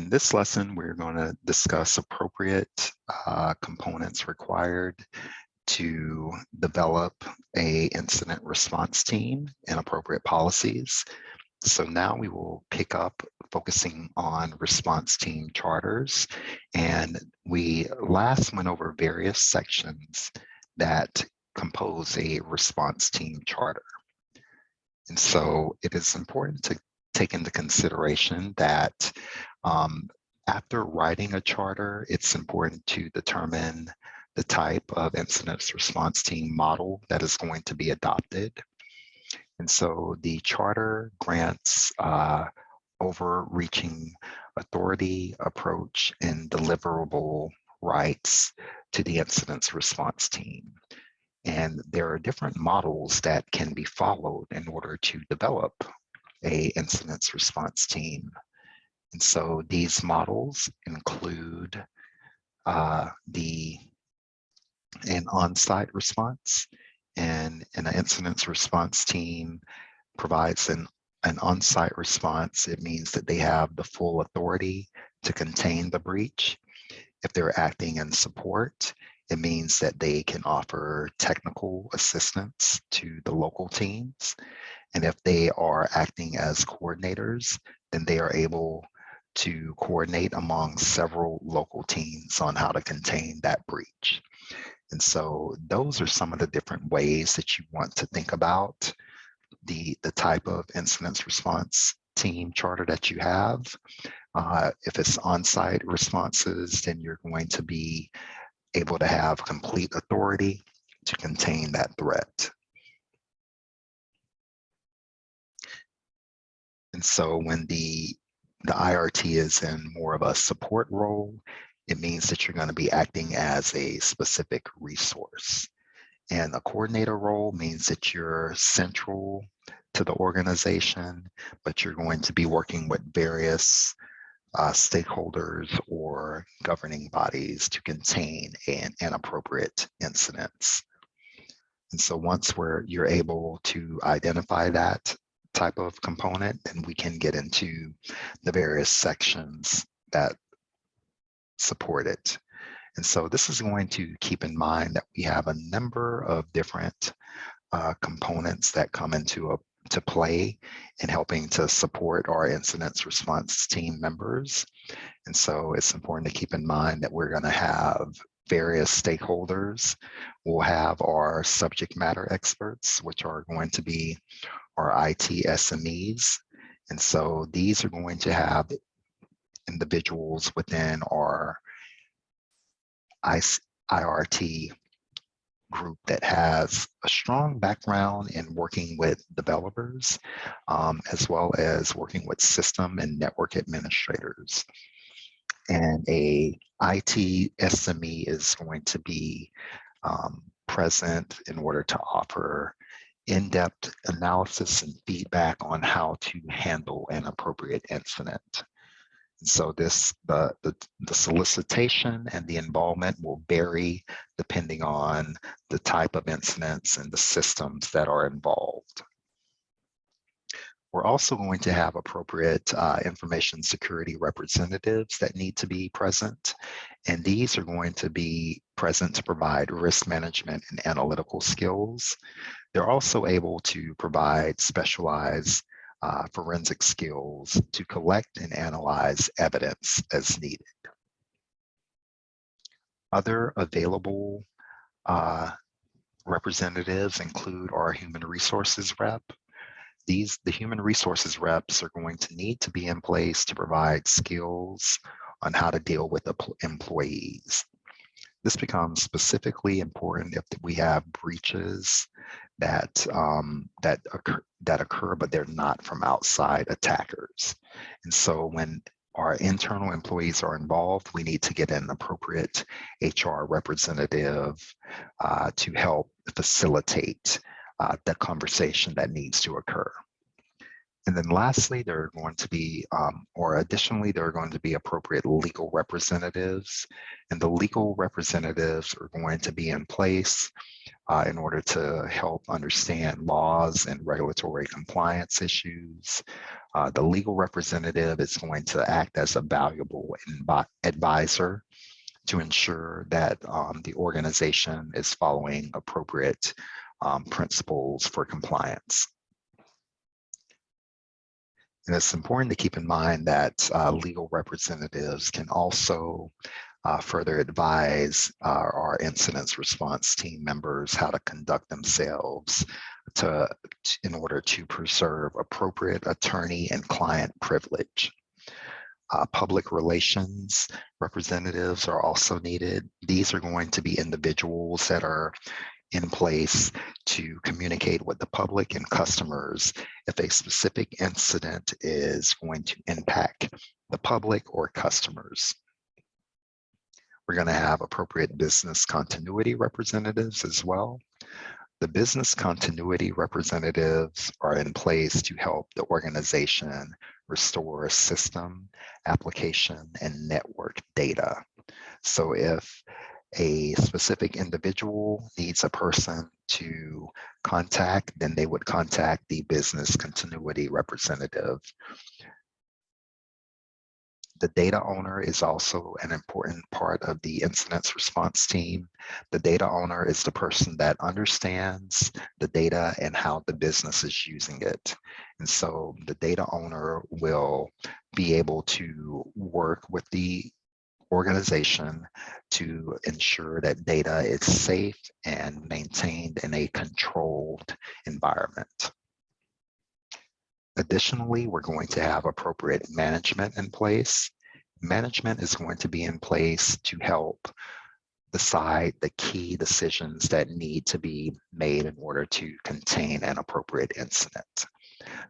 In this lesson, we're going to discuss appropriate components required to develop an incident response team and appropriate policies. So now we will pick up focusing on response team charters. And we last went over various sections that compose a response team charter. And so it is important to take into consideration that after writing a charter, it's important to determine the type of incident response team model that is going to be adopted. And so the charter grants overreaching authority, approach, and deliverable rights to the incident response team. And there are different models that can be followed in order to develop an incident response team. And so these models include an on-site response, and an incident response team provides an on-site response. It means that they have the full authority to contain the breach. If they're acting in support, it means that they can offer technical assistance to the local teams. And if they are acting as coordinators, then they are able to coordinate among several local teams on how to contain that breach. And so those are some of the different ways that you want to think about the type of incident response team charter that you have. If it's on-site responses, then you're going to be able to have complete authority to contain that threat. And so when the IRT is in more of a support role, it means that you're going to be acting as a specific resource. And a coordinator role means that you're central to the organization, but you're going to be working with various stakeholders or governing bodies to contain an appropriate incidents. And so once you're able to identify that type of component, then we can get into the various sections that support it. And so this is going to keep in mind that we have a number of different components that come into play in helping to support our incident response team members. And so it's important to keep in mind that we're going to have various stakeholders. We'll have our subject matter experts, which are going to be our IT SMEs. And so these are going to have individuals within our IRT group that has a strong background in working with developers, as well as working with system and network administrators. And a IT SME is going to be present in order to offer in-depth analysis and feedback on how to handle an appropriate incident. And so the solicitation and the involvement will vary depending on the type of incidents and the systems that are involved. We're also going to have appropriate information security representatives that need to be present. And these are going to be present to provide risk management and analytical skills. They're also able to provide specialized forensic skills to collect and analyze evidence as needed. Other available representatives include our human resources rep. The human resources reps are going to need to be in place to provide skills on how to deal with employees. This becomes specifically important if we have breaches that occur, but they're not from outside attackers. And so when our internal employees are involved, we need to get an appropriate HR representative to help facilitate the conversation that needs to occur. And then lastly, there are going to be, or additionally, there are going to be appropriate legal representatives. And the legal representatives are going to be in place in order to help understand laws and regulatory compliance issues. The legal representative is going to act as a valuable advisor to ensure that the organization is following appropriate principles for compliance. And it's important to keep in mind that legal representatives can also further advise our incident response team members how to conduct themselves in order to preserve appropriate attorney and client privilege. Public relations representatives are also needed. These are going to be individuals that are in place to communicate with the public and customers if a specific incident is going to impact the public or customers. We're going to have appropriate business continuity representatives as well. The business continuity representatives are in place to help the organization restore system, application, and network data. So if a specific individual needs a person to contact, then they would contact the business continuity representative. The data owner is also an important part of the incident response team. The data owner is the person that understands the data and how the business is using it. And so the data owner will be able to work with the organization to ensure that data is safe and maintained in a controlled environment. Additionally, we're going to have appropriate management in place. Management is going to be in place to help decide the key decisions that need to be made in order to contain an appropriate incident.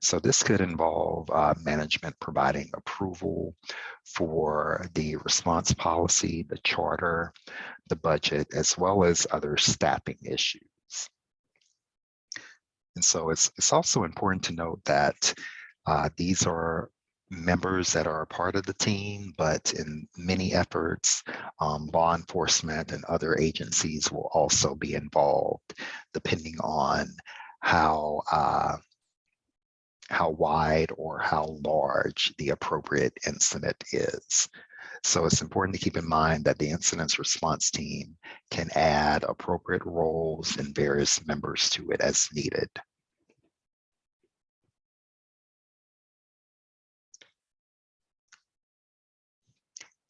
So this could involve management providing approval for the response policy, the charter, the budget, as well as other staffing issues. And so it's also important to note that these are members that are a part of the team, but in many efforts, law enforcement and other agencies will also be involved, depending on how wide or how large the appropriate incident is. So it's important to keep in mind that the incident response team can add appropriate roles and various members to it as needed.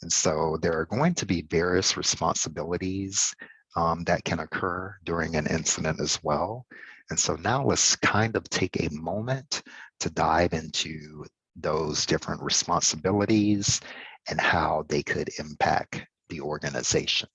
And so there are going to be various responsibilities that can occur during an incident as well. And so now let's kind of take a moment to dive into those different responsibilities and how they could impact the organization.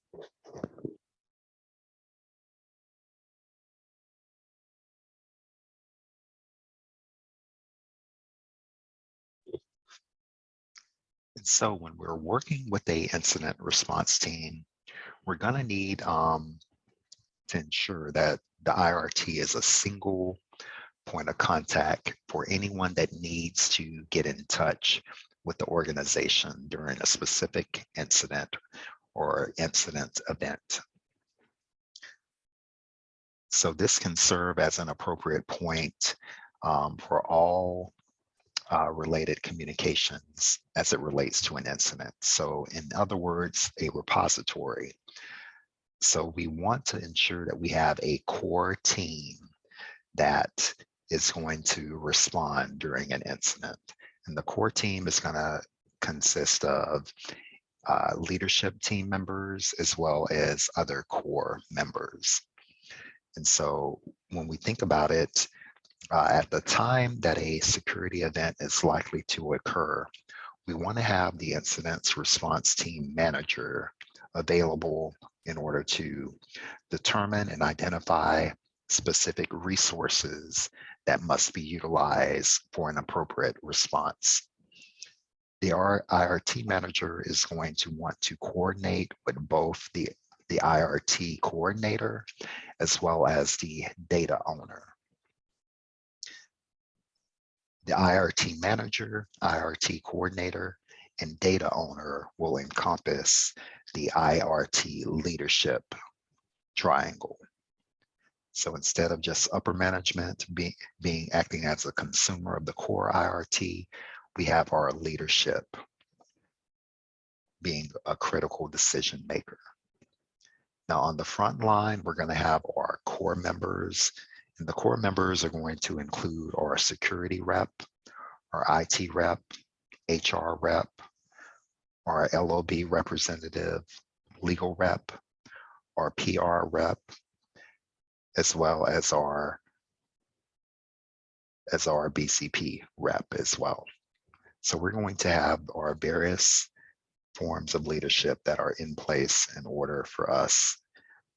And so when we're working with a incident response team, we're going to need to ensure that the IRT is a single point of contact for anyone that needs to get in touch with the organization during a specific incident or incident event. So this can serve as an appropriate point for all related communications as it relates to an incident. So in other words, a repository. So we want to ensure that we have a core team that is going to respond during an incident. And the core team is going to consist of leadership team members as well as other core members. And so when we think about it, at the time that a security event is likely to occur, we want to have the incident response team manager available in order to determine and identify specific resources that must be utilized for an appropriate response. The IRT manager is going to want to coordinate with both the IRT coordinator as well as the data owner. The IRT manager, IRT coordinator, and data owner will encompass the IRT leadership triangle. So instead of just upper management acting as a consumer of the core IRT, we have our leadership being a critical decision maker. Now on the front line, we're going to have our core members, and the core members are going to include our security rep, our IT rep, HR rep, our LOB representative, legal rep, our PR rep, as well as our BCP rep as well. So we're going to have our various forms of leadership that are in place in order for us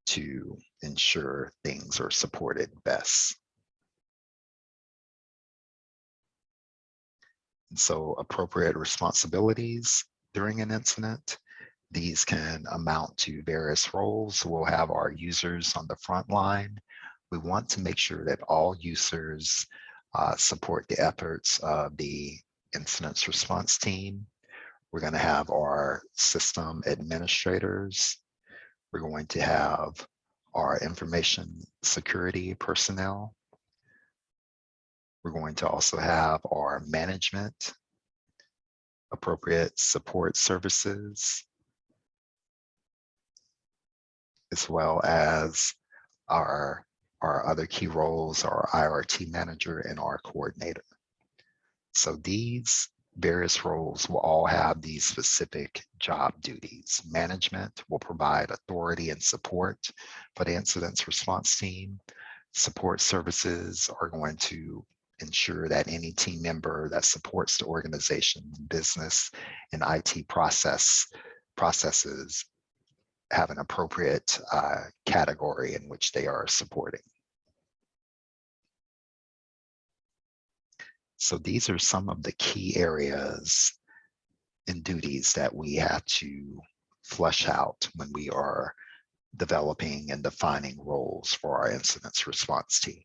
to ensure things are supported best. And so appropriate responsibilities during an incident, these can amount to various roles. We'll have our users on the front line. We want to make sure that all users support the efforts of the incident response team. We're going to have our system administrators. We're going to have our information security personnel. We're going to also have our management, appropriate support services, as well as our other key roles, our IRT manager and our coordinator. So these various roles will all have these specific job duties. Management will provide authority and support for the incident response team. Support services are going to ensure that any team member that supports the organization, business, and IT processes have an appropriate category in which they are supporting. So these are some of the key areas and duties that we have to flesh out when we are developing and defining roles for our incident response team.